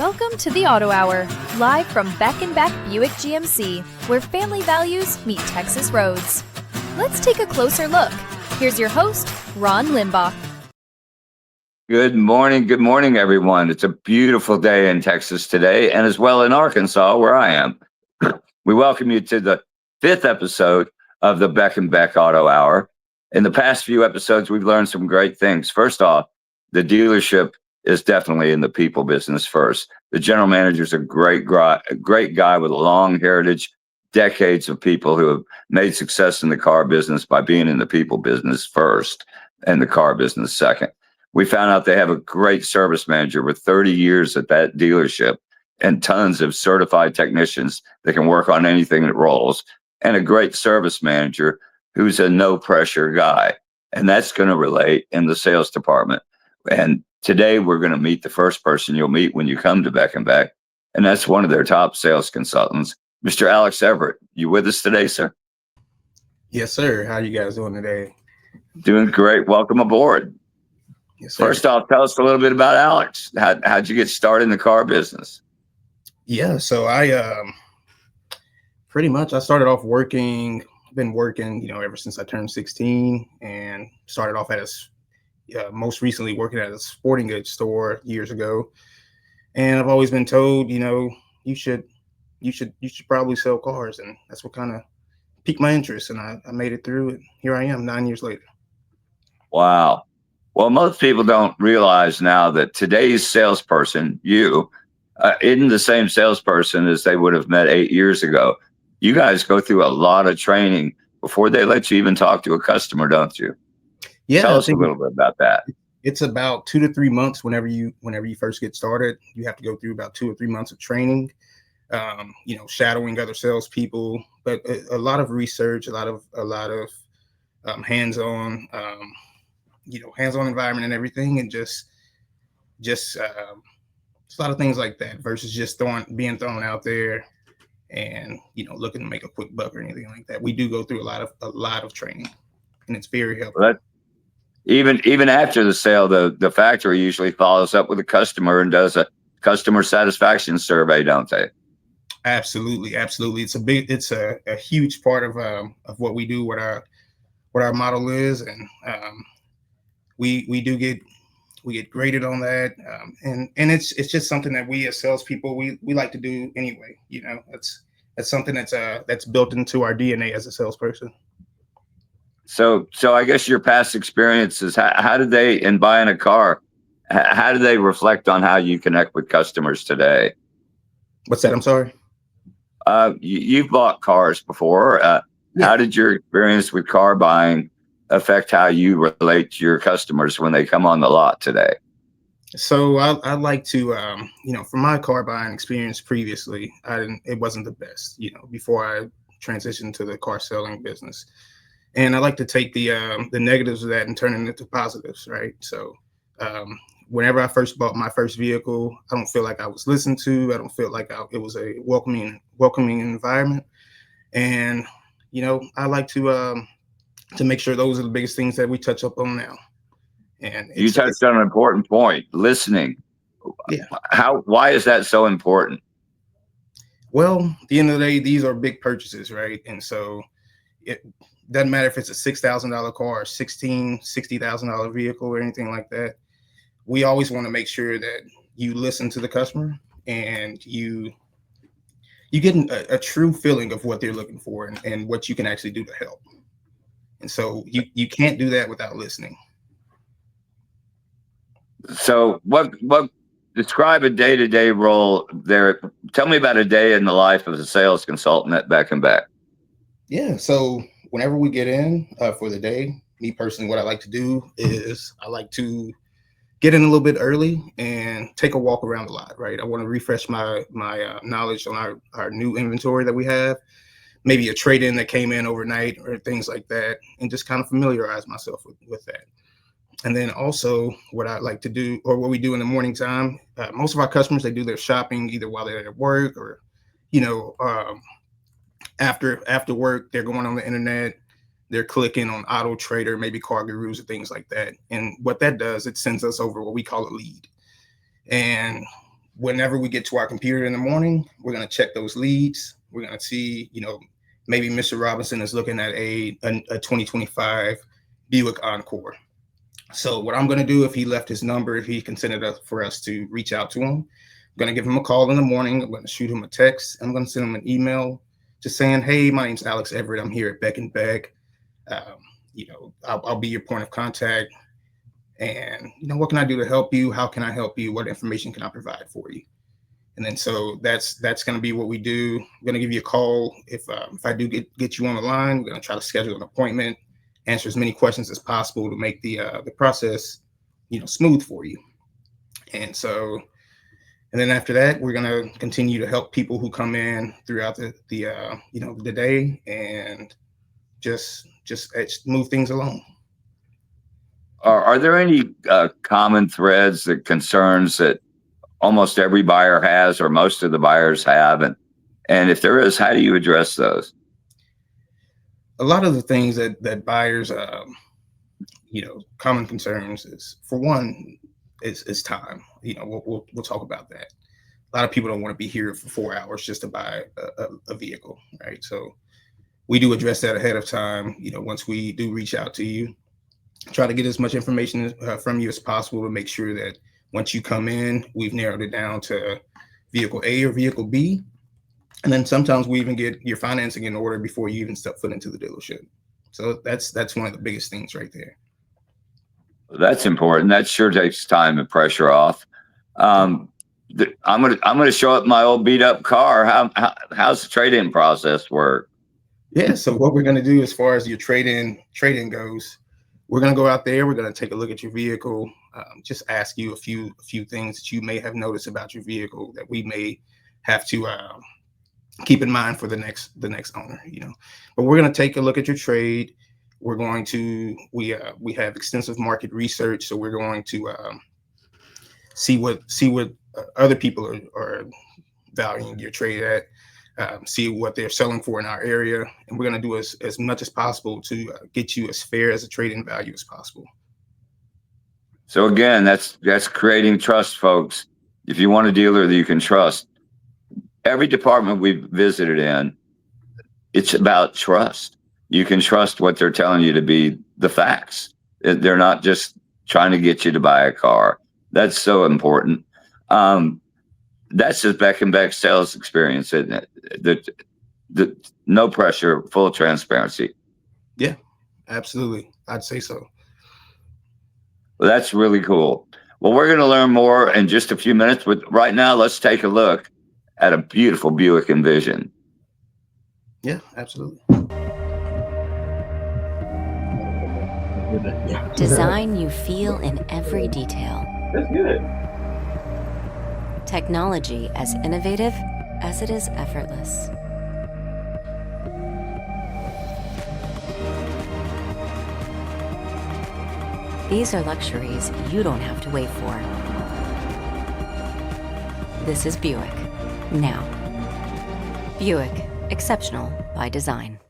Welcome to the Auto Hour, live from Beck Beck Buick GMC, where family values meet Texas roads. Let's take a closer look. Here's your host, Ron Limbach. Good morning, everyone. It's a beautiful day in Texas today, and as well in Arkansas, where I am. We welcome you to the 5th episode of the Beck Beck Auto Hour. In the past few episodes, we've learned some great things. First off, the dealership is definitely in the people business first. The general manager is a great guy with a long heritage, decades of people who have made success in the car business by being in the people business first and the car business second. We found out they have a great service manager with 30 years at that dealership and tons of certified technicians that can work on anything that rolls, and a great service manager who's a no pressure guy. And that's going to relate in the sales department. And today we're going to meet the first person you'll meet when you come to Beck Beck. And that's one of their top sales consultants, Mr. Alex Everett. You with us today, sir? Yes, sir. How you guys doing today? Doing great. Welcome aboard. Yes, sir. First off, tell us a little bit about Alex. How'd you get started in the car business? Yeah, so I pretty much I started off working. Been working, ever since I turned 16, and started off at most recently working at a sporting goods store years ago. And I've always been told, you should probably sell cars, and that's what kind of piqued my interest. And I made it through, and here I am 9 years later. Wow. Well, most people don't realize now that today's salesperson, you, isn't the same salesperson as they would have met 8 years ago. You guys go through a lot of training before they let you even talk to a customer, don't you? Yeah, Tell us a little bit about that. It's about 2 to 3 months whenever you first get started. You have to go through about 2 or 3 months of training, shadowing other salespeople, but a lot of research, a lot of hands-on, hands-on environment and everything, and just a lot of things like that versus just being thrown out there and looking to make a quick buck or anything like that. We do go through a lot of training, and it's very helpful. But even after the sale, the factory usually follows up with a customer and does a customer satisfaction survey, don't they? Absolutely. It's a huge part of what we do, what our model is, and we get graded on that, and it's just something that we as salespeople we like to do anyway. That's something that's built into our DNA as a salesperson. So I guess your past experiences, how did they, in buying a car, how do they reflect on how you connect with customers today? What's that? I'm sorry. You've bought cars before. Yeah. How did your experience with car buying affect how you relate to your customers when they come on the lot today? So I like to, from my car buying experience previously, it wasn't the best, before I transitioned to the car selling business. And I like to take the negatives of that and turn it into positives, right? So whenever I first bought my first vehicle, I don't feel like I was listened to. I don't feel like it was a welcoming environment. And, I like to make sure those are the biggest things that we touch up on now. And you touched on an important point, listening. Yeah. Why is that so important? Well, at the end of the day, these are big purchases, right? And so it doesn't matter if it's a $6,000 car or $60,000 vehicle or anything like that. We always want to make sure that you listen to the customer and you get a true feeling of what they're looking for and what you can actually do to help. And so you can't do that without listening. So what describe a day-to-day role there. Tell me about a day in the life of a sales consultant at Beck Beck. Yeah. So whenever we get in for the day, me personally, what I like to do is I like to get in a little bit early and take a walk around the lot, right? I want to refresh my knowledge on our new inventory that we have, maybe a trade-in that came in overnight or things like that, and just kind of familiarize myself with that. And then also what I like to do, or what we do in the morning time, most of our customers, they do their shopping either while they're at work or, after work, they're going on the internet, they're clicking on Auto Trader, maybe Car Gurus or things like that. And what that does, it sends us over what we call a lead. And whenever we get to our computer in the morning, we're going to check those leads. We're going to see, maybe Mr. Robinson is looking at a 2025 Buick Encore. So what I'm going to do, if he left his number, if he considered for us to reach out to him, I'm going to give him a call in the morning. I'm going to shoot him a text. I'm going to send him an email just saying, hey, my name's Alex Everett. I'm here at Beck Beck. I'll be your point of contact. And, what can I do to help you? How can I help you? What information can I provide for you? And then so that's going to be what we do. I'm going to give you a call. If I do get you on the line, we're going to try to schedule an appointment, answer as many questions as possible to make the process, smooth for you. And so, and then after that, we're going to continue to help people who come in throughout the day and just move things along. Are there any common threads, that concerns that almost every buyer has, or most of the buyers have? And if there is, how do you address those? A lot of the things that buyers, common concerns is, for one, is time. We'll talk about that. A lot of people don't want to be here for 4 hours just to buy a vehicle, right? So we do address that ahead of time. Once we do reach out to you, try to get as much information from you as possible to make sure that once you come in, we've narrowed it down to vehicle A or vehicle B. And then sometimes we even get your financing in order before you even step foot into the dealership. So that's one of the biggest things right there. That's important. That sure takes time and pressure off. I'm gonna show up my old beat up car. How's the trade-in process work? Yeah. So what we're gonna do as far as your trade-in goes, we're gonna go out there. We're gonna take a look at your vehicle. Just ask you a few things that you may have noticed about your vehicle that we may have to keep in mind for the next owner. But we're gonna take a look at your trade. We're going to we have extensive market research, so we're going to see what other people are valuing your trade at, see what they're selling for in our area, and we're going to do as much as possible to get you as fair as a trade-in value as possible. So again, that's creating trust, folks. If you want a dealer that you can trust, every department we've visited in, it's about trust. You can trust what they're telling you to be the facts. They're not just trying to get you to buy a car. That's so important. That's just Beck and Beck sales experience, isn't it? The no pressure, full transparency. Yeah, absolutely. I'd say so. Well, that's really cool. Well, we're going to learn more in just a few minutes, but right now, let's take a look at a beautiful Buick Envision. Yeah, absolutely. Design you feel in every detail. That's good. Technology as innovative as it is effortless. These are luxuries you don't have to wait for. This is Buick. Now. Buick. Exceptional by design.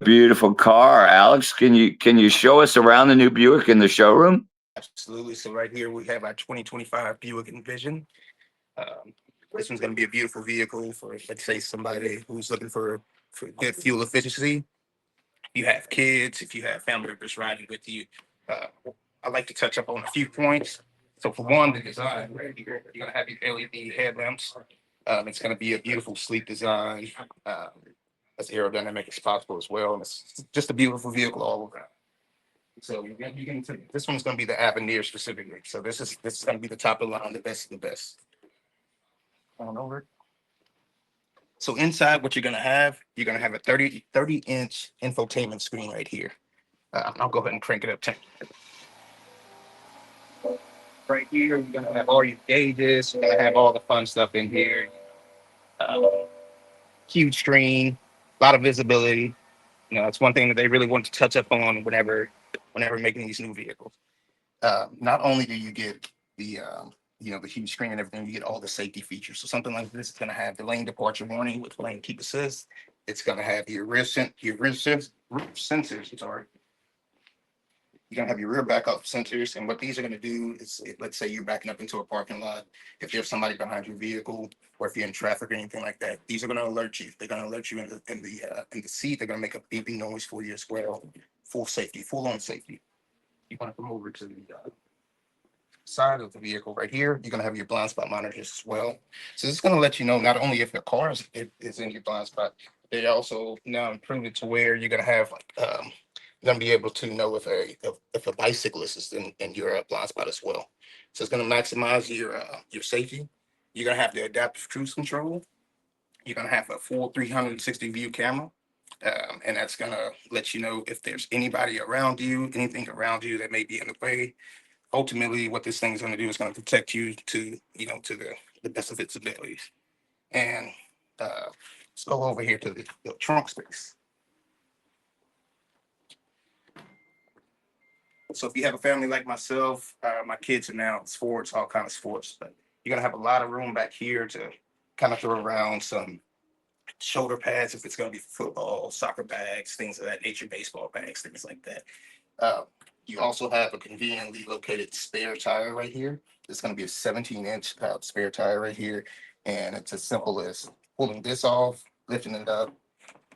Beautiful car. Alex, can you show us around the new Buick in the showroom? Absolutely. So right here we have our 2025 Buick Envision. This one's going to be a beautiful vehicle for, let's say, somebody who's looking for good fuel efficiency. If you have kids, if you have family members riding with you, I'd like to touch up on a few points. So for one, the design, right here, you're going to have your LED headlamps. It's going to be a beautiful, sleek design, as aerodynamic as possible as well. And it's just a beautiful vehicle all around. So this one's going to be the Avenir specifically. So this is going to be the top of the line, the best of the best. On over. So inside, what you're going to have a 30-inch infotainment screen right here. I'll go ahead and crank it up 10. Right here, you're going to have all your gauges. You're going to have all the fun stuff in here. Huge screen, a lot of visibility. It's one thing that they really want to touch up on whenever making these new vehicles. Not only do you get the the huge screen and everything, you get all the safety features. So something like this is going to have the lane departure warning with lane keep assist. It's going to have your rear sensors. Sorry. You're going to have your rear backup sensors. And what these are going to do is, let's say you're backing up into a parking lot. If there's somebody behind your vehicle, or if you're in traffic or anything like that, these are going to alert you. They're going to alert you in the seat. They're going to make a beeping noise for you as well. Full safety, full on safety. You want to come over to the side of the vehicle right here. You're going to have your blind spot monitors as well. So this is going to let you know not only if your car is in your blind spot, they also now improve it to where you're going to have you're going to be able to know if a bicyclist is in your blind spot as well. So it's going to maximize your safety. You're going to have the adaptive cruise control. You're going to have a full 360 view camera. And that's going to let you know if there's anybody around you, anything around you that may be in the way. Ultimately, what this thing is going to do is going to protect you to the best of its abilities. And let's go over here to the trunk space. So if you have a family like myself, my kids are now sports, all kind of sports, but you're going to have a lot of room back here to kind of throw around some shoulder pads if it's going to be football, soccer bags, things of that nature, baseball bags, things like that. You also have a conveniently located spare tire right here. It's going to be a 17-inch spare tire right here. And it's as simple as pulling this off, lifting it up,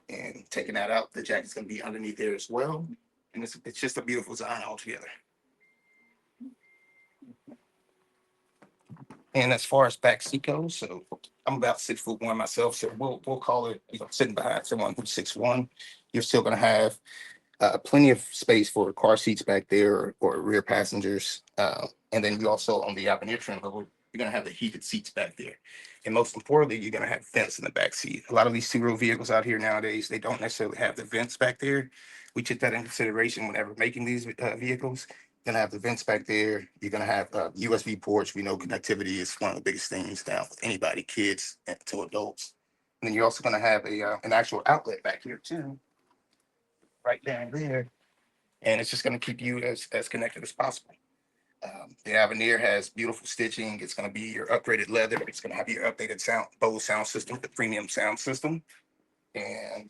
and taking that out. The jacket's going to be underneath there as well. And it's just a beautiful design altogether. And as far as back seat goes, so I'm about 6'1" myself, so we'll call it, sitting behind someone who's 6'1", you're still going to have plenty of space for car seats back there or rear passengers. And then you also, on the Avenir trim level, you're going to have the heated seats back there. And most importantly, you're going to have vents in the back seat. A lot of these two-row vehicles out here nowadays, they don't necessarily have the vents back there. We took that into consideration whenever making these vehicles. You're going to have the vents back there. You're going to have USB ports. We know connectivity is one of the biggest things now with anybody, kids to adults. And then you're also going to have an actual outlet back here too, right down there. And it's just going to keep you as connected as possible. The Avenir has beautiful stitching. It's going to be your upgraded leather. It's going to have your updated Bose sound system, the premium sound system. And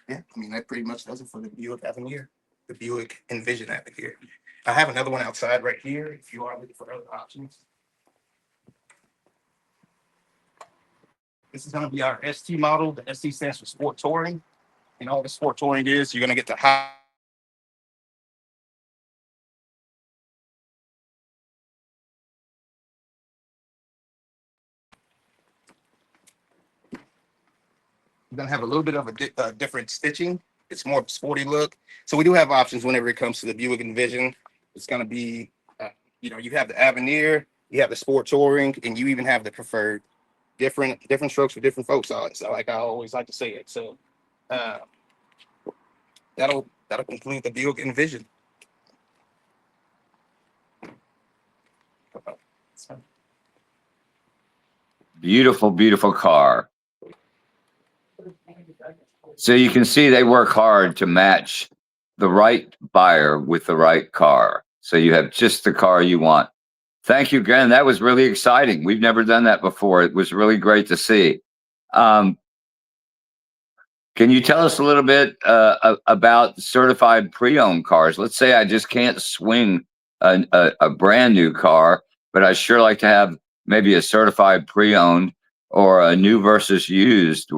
yeah, I mean, that pretty much does it for the Buick Avenir, the Buick Envision Avenir. I have another one outside right here if you are looking for other options. This is going to be our ST model. The ST stands for Sport Touring. And all the Sport Touring is, you're going to get the high. You're going to have a little bit of a different stitching. It's more sporty look. So we do have options whenever it comes to the Buick Envision. It's going to be, you have the Avenir, you have the Sport Touring, and you even have the preferred. Different strokes for different folks. So like I always like to say it. So that'll conclude the Buick Envision. Beautiful, beautiful car. So you can see they work hard to match the right buyer with the right car. So you have just the car you want. Thank you again. That was really exciting. We've never done that before. It was really great to see. Can you tell us a little bit about certified pre-owned cars? Let's say I just can't swing a brand new car, but I sure like to have maybe a certified pre-owned or a new versus used.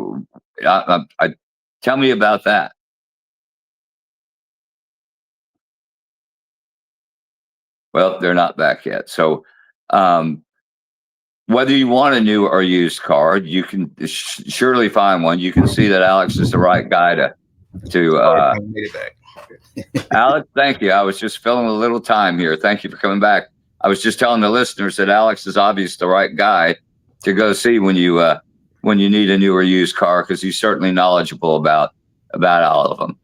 Tell me about that. Well, they're not back yet. So whether you want a new or used car, you can surely find one. You can see that Alex is the right guy to Made it back. Alex, thank you. I was just filling a little time here. Thank you for coming back. I was just telling the listeners that Alex is obviously the right guy to go see when you need a new or used car, because he's certainly knowledgeable about all of them.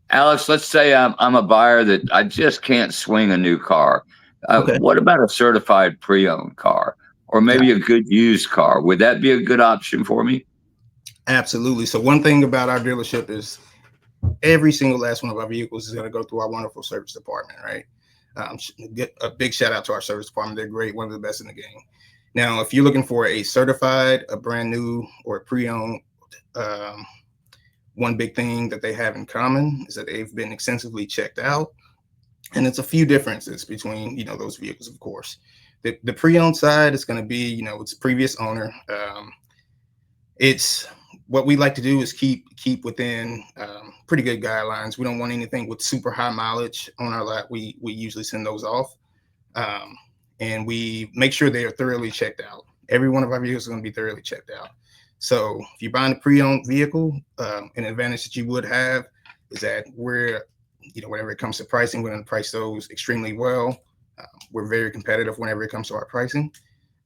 Alex, let's say I'm a buyer that I just can't swing a new car. Okay. What about a certified pre-owned car, or maybe a good used car? Would that be a good option for me? Absolutely. So one thing about our dealership is every single last one of our vehicles is going to go through our wonderful service department, right? Get a big shout out to our service department. They're great, one of the best in the game. Now, if you're looking for a certified, a brand new, or a pre-owned, one big thing that they have in common is that they've been extensively checked out. And it's a few differences between, those vehicles, of course. The pre-owned side is going to be, its previous owner. It's what we like to do is keep within pretty good guidelines. We don't want anything with super high mileage on our lot. We usually send those off, and we make sure they are thoroughly checked out. Every one of our vehicles is going to be thoroughly checked out. So if you're buying a pre-owned vehicle, an advantage that you would have is that whenever it comes to pricing, we're going to price those extremely well. We're very competitive whenever it comes to our pricing.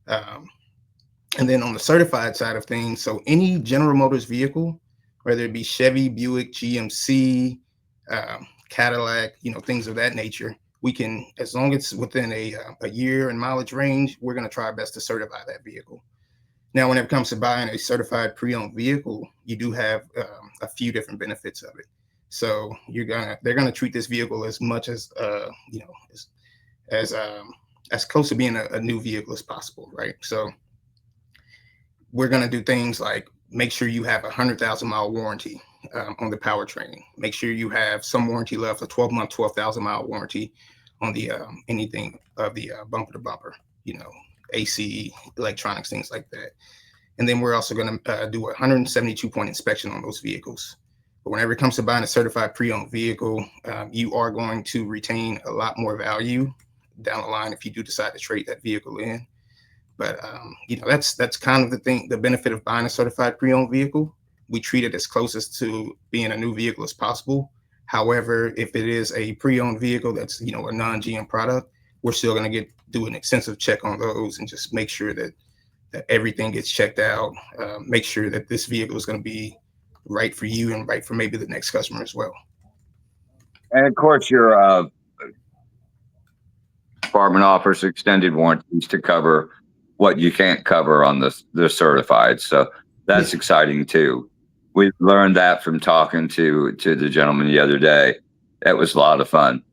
And then on the certified side of things, so any General Motors vehicle, whether it be Chevy, Buick, GMC, Cadillac, things of that nature, we can, as long as it's within a year and mileage range, we're going to try our best to certify that vehicle. Now, when it comes to buying a certified pre-owned vehicle, you do have a few different benefits of it. So they're gonna treat this vehicle as much as as close to being a new vehicle as possible, right? So we're gonna do things like make sure you have a 100,000-mile warranty on the powertrain. Make sure you have some warranty left, a 12-month, 12,000-mile warranty on the anything of the bumper to bumper, AC, electronics, things like that. And then we're also going to do a 172-point inspection on those vehicles. But whenever it comes to buying a certified pre-owned vehicle, you are going to retain a lot more value down the line if you do decide to trade that vehicle in. But that's kind of the benefit of buying a certified pre-owned vehicle. We treat it as closest to being a new vehicle as possible. However, if it is a pre-owned vehicle that's a non-GM product, we're still going to do an extensive check on those and just make sure that everything gets checked out. Make sure that this vehicle is going to be right for you and right for maybe the next customer as well. And of course, your department offers extended warranties to cover what you can't cover on the certified. So that's exciting too. We learned that from talking to the gentleman the other day. That was a lot of fun.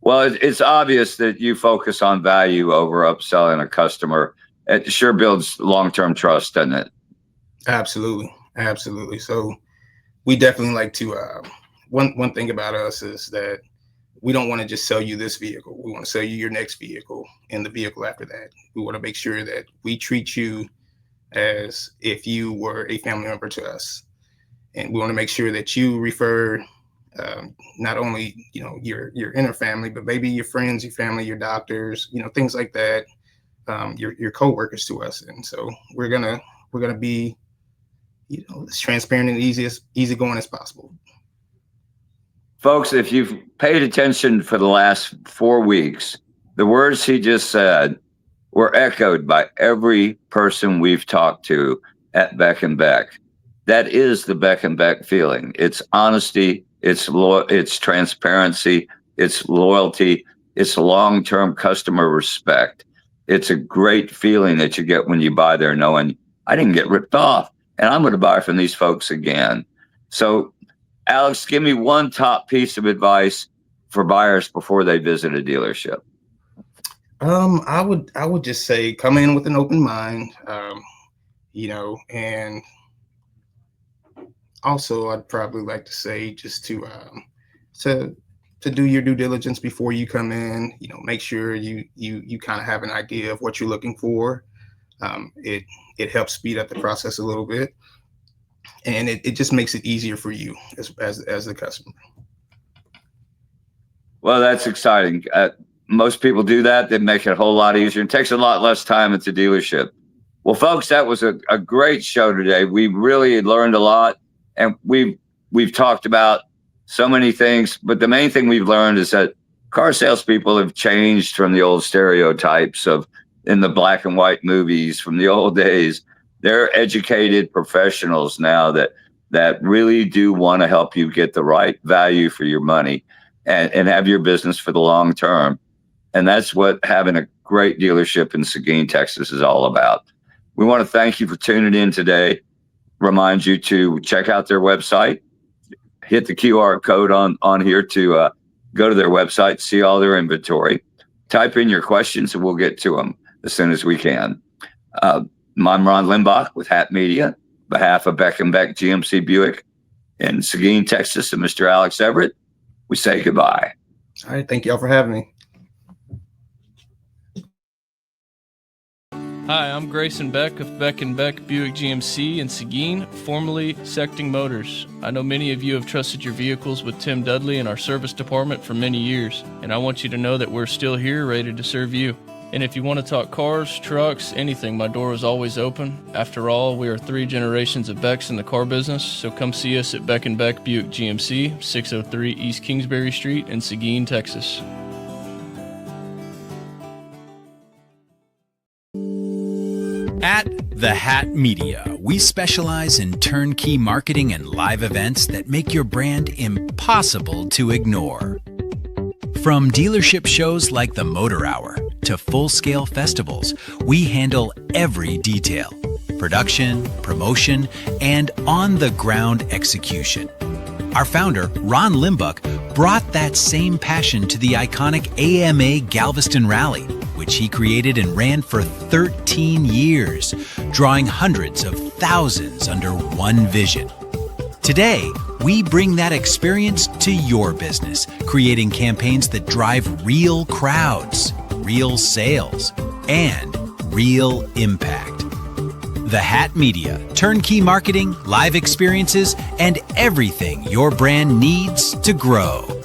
Well, it's obvious that you focus on value over upselling a customer. It sure builds long-term trust, doesn't it? Absolutely. So we definitely like to, one thing about us is that we don't want to just sell you this vehicle. We want to sell you your next vehicle and the vehicle after that. We want to make sure that we treat you as if you were a family member to us. And we want to make sure that you refer not only, your inner family, but maybe your friends, your family, your doctors, things like that, your coworkers to us. And so we're gonna be, as transparent and easygoing as possible. Folks, if you've paid attention for the last 4 weeks, the words he just said were echoed by every person we've talked to at Beck and Beck. That is the Beck and Beck feeling. It's honesty, it's transparency, it's loyalty, it's long-term customer respect. It's a great feeling that you get when you buy there knowing I didn't get ripped off and I'm going to buy from these folks again. So Alex, give me one top piece of advice for buyers before they visit a dealership. I would just say come in with an open mind, and also I'd probably like to say just to do your due diligence before you come in. Make sure you kind of have an idea of what you're looking for. It helps speed up the process a little bit, and it just makes it easier for you as the customer. Well, that's exciting. Most people do that. They make it a whole lot easier. It takes a lot less time at the dealership. Well, folks, that was a great show today. We really learned a lot, and we've talked about so many things, but the main thing we've learned is that car salespeople have changed from the old stereotypes of in the black and white movies from the old days. They're educated professionals now that really do want to help you get the right value for your money and have your business for the long term. And that's what having a great dealership in Seguin, Texas is all about. We want to thank you for tuning in today. Remind you to check out their website. Hit the QR code on here to go to their website, see all their inventory. Type in your questions and we'll get to them as soon as we can. I'm Ron Limbach with Hat Media, on behalf of Beck and Beck GMC Buick in Seguin, Texas, and Mr. Alex Everett. We say goodbye. All right. Thank y'all for having me. Hi, I'm Grayson Beck of Beck Beck Buick GMC in Seguin, formerly Secting Motors. I know many of you have trusted your vehicles with Tim Dudley in our service department for many years, and I want you to know that we're still here ready to serve you. And if you want to talk cars, trucks, anything, my door is always open. After all, we are 3 generations of Becks in the car business, so come see us at Beck Beck Buick GMC, 603 East Kingsbury Street in Seguin, Texas. At The Hat Media, we specialize in turnkey marketing and live events that make your brand impossible to ignore. From dealership shows like the Motor Hour to full-scale festivals, we handle every detail: production, promotion, and on-the-ground execution. Our founder, Ron Limbuck, brought that same passion to the iconic AMA Galveston Rally, which he created and ran for 13 years, drawing hundreds of thousands under one vision. Today, we bring that experience to your business, creating campaigns that drive real crowds, real sales, and real impact. The Hat Media, turnkey marketing, live experiences, and everything your brand needs to grow.